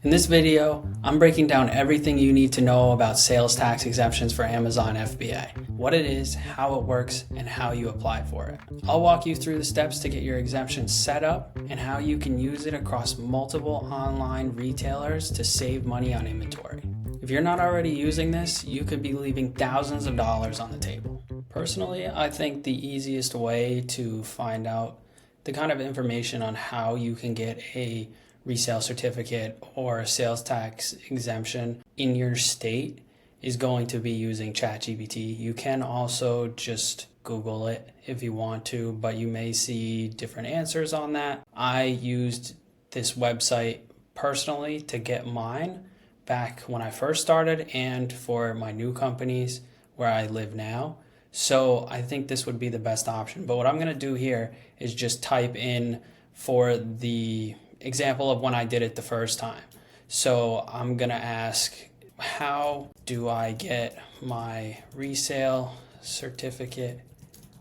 In this video, I'm breaking down everything you need to know about sales tax exemptions for Amazon FBA, what it is, how it works, and how you apply for it. I'll walk you through the steps to get your exemption set up and how you can use it across multiple online retailers to save money on inventory. If you're not already using this, you could be leaving thousands of dollars on the table. Personally, I think the easiest way to find out the kind of information on how you can get a resale certificate or a sales tax exemption in your state is going to be using ChatGPT. You can also just Google it if you want to, but you may see different answers on that. I used this website personally to get mine back when I first started and for my new companies where I live now. So I think this would be the best option. But what I'm going to do here is just type in for the example of when I did it the first time. So I'm going to ask, how do I get my resale certificate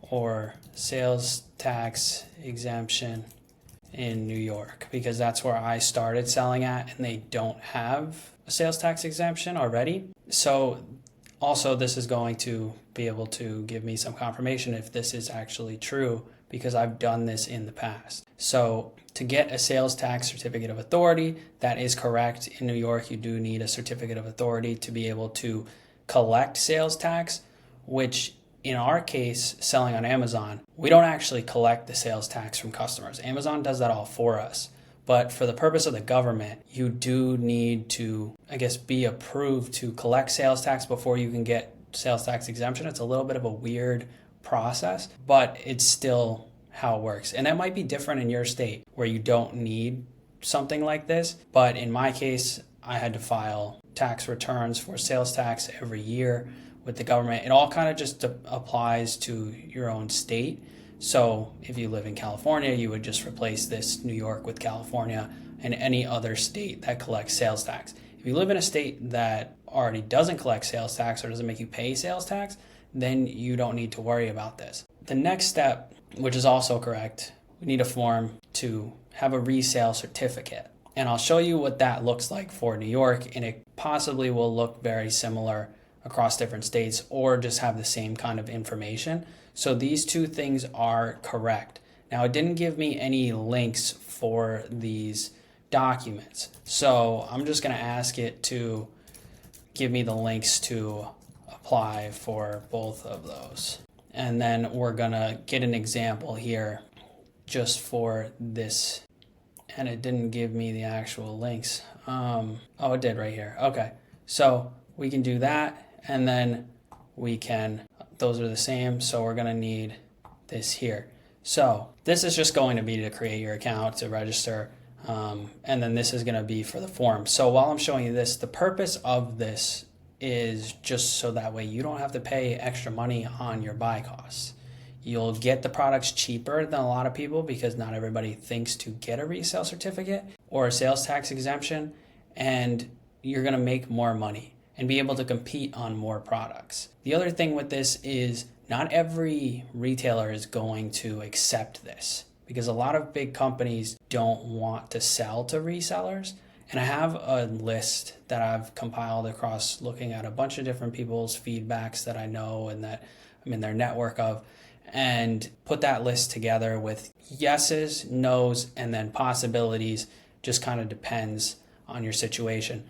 or sales tax exemption in New York? Because that's where I started selling at and they don't have a sales tax exemption already. So also this is going to be able to give me some confirmation if this is actually true, because I've done this in the past. So to get a sales tax certificate of authority, that is correct. In New York, you do need a certificate of authority to be able to collect sales tax, which in our case, selling on Amazon, we don't actually collect the sales tax from customers. Amazon does that all for us. But for the purpose of the government, you do need to, be approved to collect sales tax before you can get sales tax exemption. It's a little bit of a weird process, but it's still how it works. And that might be different in your state where you don't need something like this. But in my case, I had to file tax returns for sales tax every year with the government. It all kind of just applies to your own state. So if you live in California, you would just replace this New York with California and any other state that collects sales tax. If you live in a state that already doesn't collect sales tax or doesn't make you pay sales tax, then you don't need to worry about this. The next step, which is also correct, we need a form to have a resale certificate. And I'll show you what that looks like for New York, and it possibly will look very similar across different states or just have the same kind of information. So these two things are correct. Now, it didn't give me any links for these documents. So I'm just going to ask it to give me the links to apply for both of those. And then we're going to get an example here just for this. And it didn't give me the actual links. Oh, it did right here. Okay. So we can do that. And then those are the same. So we're going to need this here. So this is just going to be to create your account, to register. And then this is going to be for the form. So while I'm showing you this, the purpose of this is just so that way you don't have to pay extra money on your buy costs. You'll get the products cheaper than a lot of people because not everybody thinks to get a resale certificate or a sales tax exemption, and you're going to make more money and be able to compete on more products. The other thing with this is not every retailer is going to accept this because a lot of big companies don't want to sell to resellers. And I have a list that I've compiled across looking at a bunch of different people's feedbacks that I know and that I'm in their network of, and put that list together with yeses, nos, and then possibilities. Just kind of depends on your situation.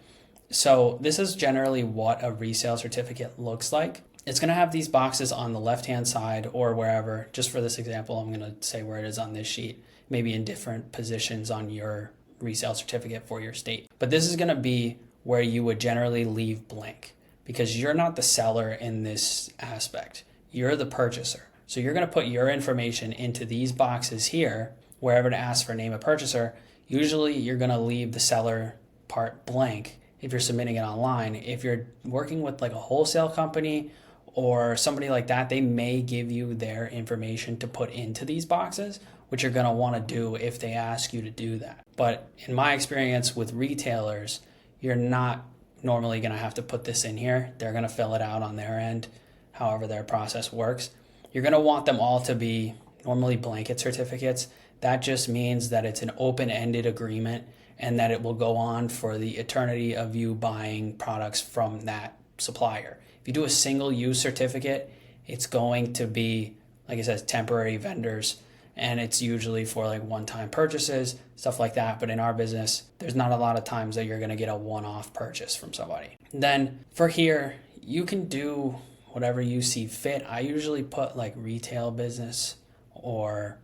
So this is generally what a resale certificate looks like. It's going to have these boxes on the left-hand side or wherever. Just for this example, I'm going to say where it is on this sheet, maybe in different positions on your resale certificate for your state. But this is going to be where you would generally leave blank because you're not the seller in this aspect. You're the purchaser. So you're going to put your information into these boxes here, wherever to ask for name of purchaser. Usually you're going to leave the seller part blank if you're submitting it online. If you're working with like a wholesale company or somebody like that, they may give you their information to put into these boxes, which you're going to want to do if they ask you to do that. But in my experience with retailers, you're not normally going to have to put this in here. They're going to fill it out on their end, however their process works. You're going to want them all to be normally blanket certificates. That just means that it's an open-ended agreement and that it will go on for the eternity of you buying products from that supplier. If you do a single use certificate, it's going to be, like I said, temporary vendors, and it's usually for like one-time purchases, stuff like that. But in our business, there's not a lot of times that you're going to get a one-off purchase from somebody. Then for here, you can do whatever you see fit. I usually put like retail business or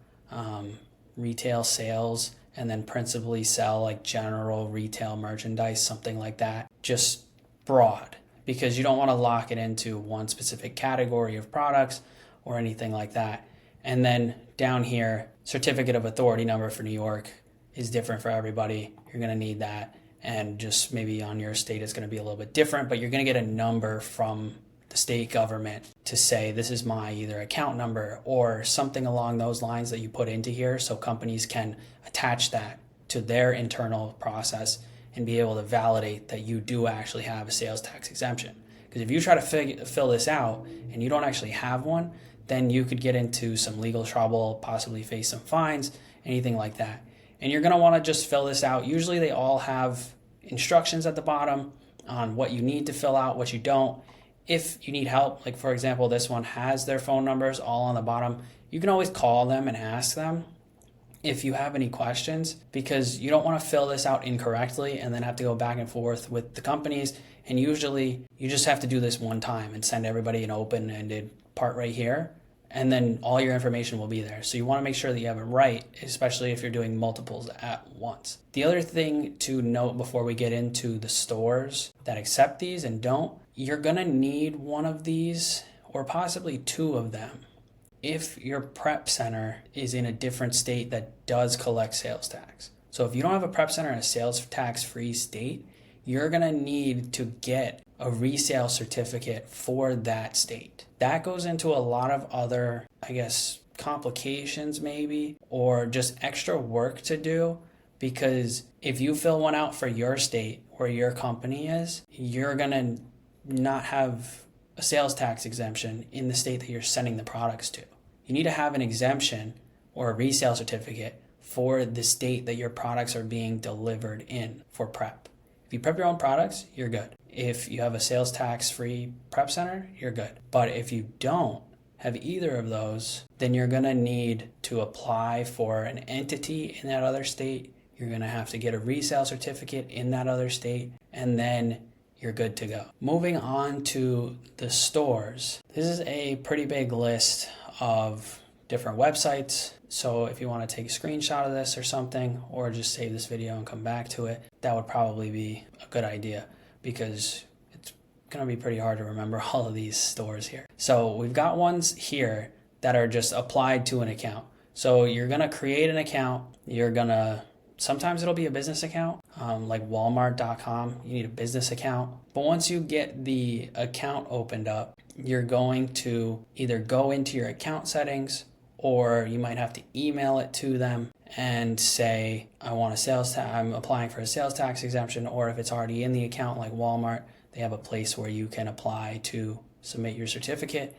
retail sales, and then principally sell like general retail merchandise, something like that. Just broad, because you don't want to lock it into one specific category of products or anything like that. And then down here, certificate of authority number for New York is different for everybody. You're going to need that. And just maybe on your state, it's going to be a little bit different, but you're going to get a number from the state government to say, this is my either account number or something along those lines that you put into here, so companies can attach that to their internal process and be able to validate that you do actually have a sales tax exemption. Because if you try to fill this out and you don't actually have one, then you could get into some legal trouble, possibly face some fines, anything like that. And you're going to want to just fill this out. Usually they all have instructions at the bottom on what you need to fill out, what you don't. If you need help, like for example, this one has their phone numbers all on the bottom, you can always call them and ask them if you have any questions, because you don't want to fill this out incorrectly and then have to go back and forth with the companies. And usually you just have to do this one time and send everybody an open-ended part right here, and then all your information will be there. So you want to make sure that you have it right, especially if you're doing multiples at once. The other thing to note before we get into the stores that accept these and don't, you're going to need one of these or possibly two of them if your prep center is in a different state that does collect sales tax. So if you don't have a prep center in a sales tax free state, you're going to need to get a resale certificate for that state. That goes into a lot of other, complications maybe, or just extra work to do, because if you fill one out for your state where your company is, you're going to not have a sales tax exemption in the state that you're sending the products to. You need to have an exemption or a resale certificate for the state that your products are being delivered in for prep. If you prep your own products, you're good. If you have a sales tax free prep center, you're good. But if you don't have either of those, then you're going to need to apply for an entity in that other state. You're going to have to get a resale certificate in that other state, and then you're good to go. Moving on to the stores. This is a pretty big list of different websites. So if you want to take a screenshot of this or something, or just save this video and come back to it, that would probably be a good idea, because it's going to be pretty hard to remember all of these stores here. So we've got ones here that are just applied to an account. So you're going to create an account. Sometimes it'll be a business account, like Walmart.com. You need a business account. But once you get the account opened up, you're going to either go into your account settings, or you might have to email it to them and say, I'm applying for a sales tax exemption. Or if it's already in the account, like Walmart, they have a place where you can apply to submit your certificate.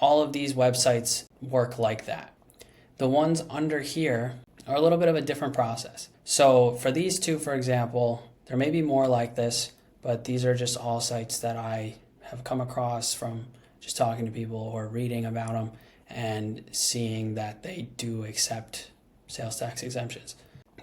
All of these websites work like that. The ones under here are a little bit of a different process. So for these two, for example, there may be more like this, but these are just all sites that I have come across from just talking to people or reading about them and seeing that they do accept sales tax exemptions.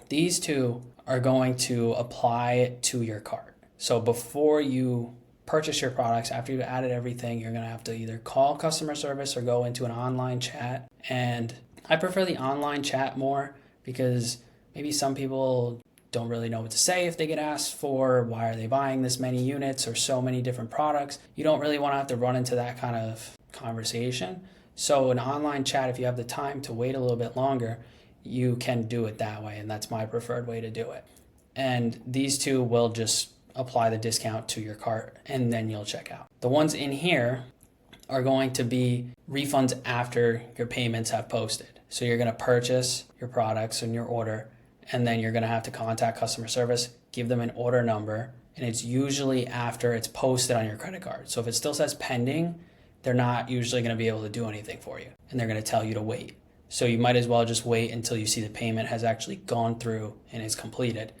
These two are going to apply it to your cart. So before you purchase your products, after you've added everything, you're going to have to either call customer service or go into an online chat. And I prefer the online chat more, because maybe some people don't really know what to say if they get asked for why are they buying this many units or so many different products. You don't really want to have to run into that kind of conversation. So an online chat, if you have the time to wait a little bit longer, you can do it that way, and that's my preferred way to do it. And these two will just apply the discount to your cart, and then you'll check out. The ones in here are going to be refunds after your payments have posted. So you're going to purchase your products and your order, and then you're going to have to contact customer service, give them an order number, and it's usually after it's posted on your credit card. So if it still says pending, they're not usually going to be able to do anything for you, and they're going to tell you to wait. So you might as well just wait until you see the payment has actually gone through and is completed.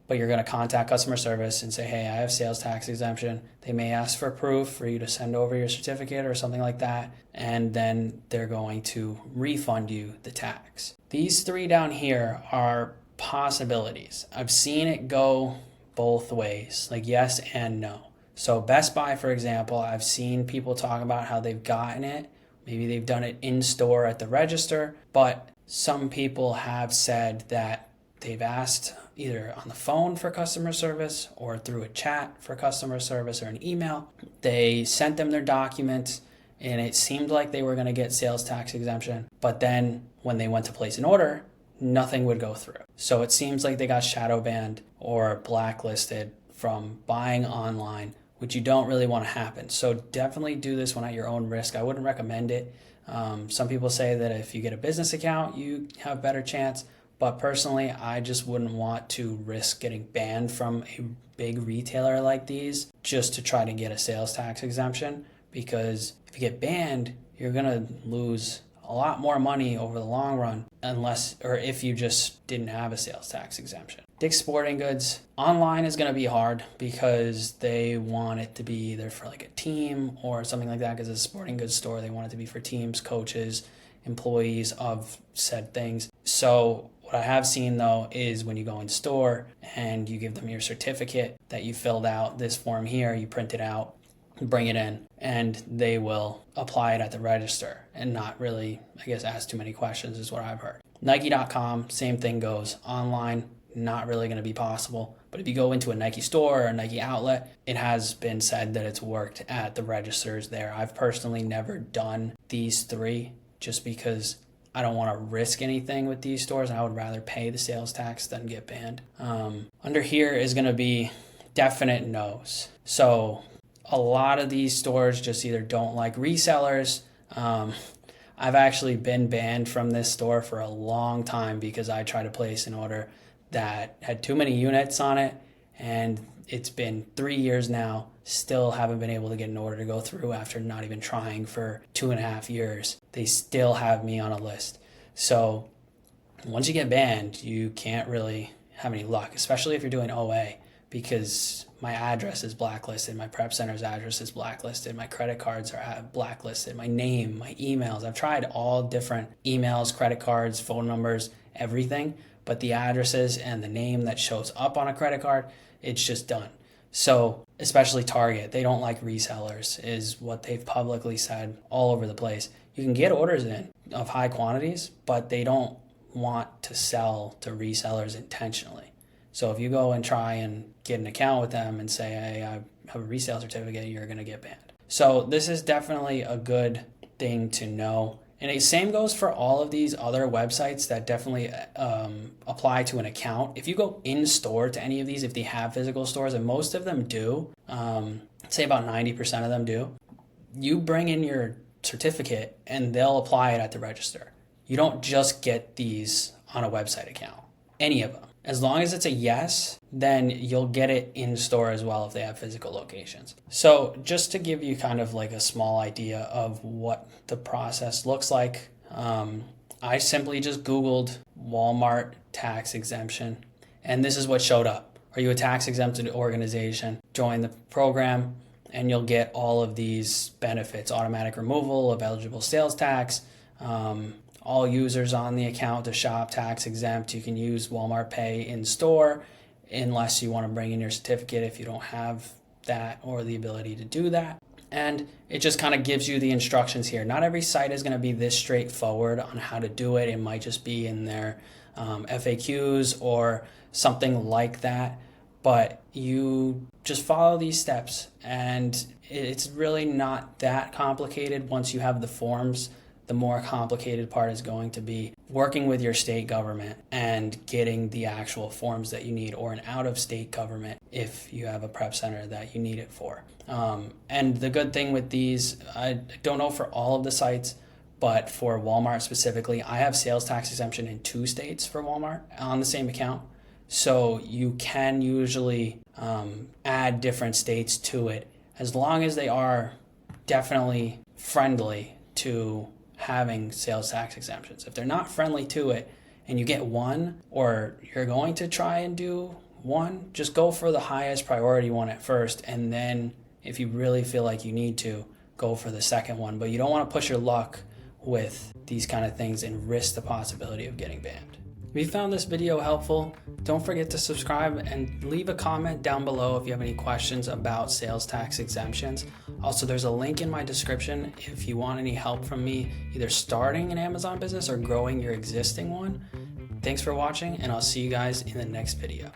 but you're going to contact customer service and say, hey, I have sales tax exemption. They may ask for proof for you to send over your certificate or something like that, and then they're going to refund you the tax. These three down here are possibilities. I've seen it go both ways, like yes and no. So Best Buy, for example, I've seen people talk about how they've gotten it. Maybe they've done it in store at the register, but some people have said that they've asked either on the phone for customer service or through a chat for customer service or an email. They sent them their documents and it seemed like they were going to get sales tax exemption, but then when they went to place an order, nothing would go through. So it seems like they got shadow banned or blacklisted from buying online, which you don't really want to happen. So definitely do this one at your own risk. I wouldn't recommend it. Some people say that if you get a business account, you have a better chance. But personally, I just wouldn't want to risk getting banned from a big retailer like these just to try to get a sales tax exemption. Because if you get banned, you're going to lose a lot more money over the long run if you just didn't have a sales tax exemption. Dick's Sporting Goods, online is going to be hard because they want it to be either for like a team or something like that, because it's a sporting goods store. They want it to be for teams, coaches, employees of said things. So what I have seen though is when you go in store and you give them your certificate that you filled out, this form here, you print it out, bring it in, and they will apply it at the register and not really, I guess, ask too many questions is what I've heard. Nike.com, same thing goes. Online, not really going to be possible. But if you go into a Nike store or a Nike outlet, it has been said that it's worked at the registers there. I've personally never done these three just because I don't want to risk anything with these stores. I would rather pay the sales tax than get banned. Under here is going to be definite no's. So a lot of these stores just either don't like resellers. I've actually been banned from this store for a long time because I tried to place an order that had too many units on it, and it's been 3 years now. Still haven't been able to get an order to go through after not even trying for 2.5 years. They still have me on a list. So once you get banned, you can't really have any luck, especially if you're doing OA, because my address is blacklisted, my prep center's address is blacklisted, my credit cards are blacklisted, my name, my emails. I've tried all different emails, credit cards, phone numbers, everything, but the addresses and the name that shows up on a credit card, it's just done. So especially Target, they don't like resellers is what they've publicly said all over the place. You can get orders in of high quantities, but they don't want to sell to resellers intentionally. So if you go and try and get an account with them and say, hey, I have a resale certificate, you're going to get banned. So this is definitely a good thing to know. And the same goes for all of these other websites that definitely apply to an account. If you go in store to any of these, if they have physical stores, and most of them do, say about 90% of them do, you bring in your certificate and they'll apply it at the register. You don't just get these on a website account, any of them. As long as it's a yes, then you'll get it in store as well if they have physical locations. So just to give you kind of like a small idea of what the process looks like, I simply just Googled Walmart tax exemption, and this is what showed up. Are you a tax exempted organization? Join the program and you'll get all of these benefits: automatic removal of eligible sales tax, all users on the account to shop tax exempt. You can use Walmart Pay in store unless you want to bring in your certificate if you don't have that or the ability to do that. And it just kind of gives you the instructions here. Not every site is going to be this straightforward on how to do it. It might just be in their FAQs or something like that. But you just follow these steps and it's really not that complicated once you have the forms. The more complicated part is going to be working with your state government and getting the actual forms that you need, or an out-of-state government if you have a prep center that you need it for. And the good thing with these, I don't know for all of the sites, but for Walmart specifically, I have sales tax exemption in 2 states for Walmart on the same account. So you can usually add different states to it as long as they are definitely friendly to having sales tax exemptions. If they're not friendly to it and you get one, or you're going to try and do one, just go for the highest priority one at first, and then if you really feel like you need to, go for the second one. But you don't want to push your luck with these kind of things and risk the possibility of getting banned. If you found this video helpful, don't forget to subscribe and leave a comment down below if you have any questions about sales tax exemptions. Also, there's a link in my description if you want any help from me either starting an Amazon business or growing your existing one. Thanks for watching, and I'll see you guys in the next video.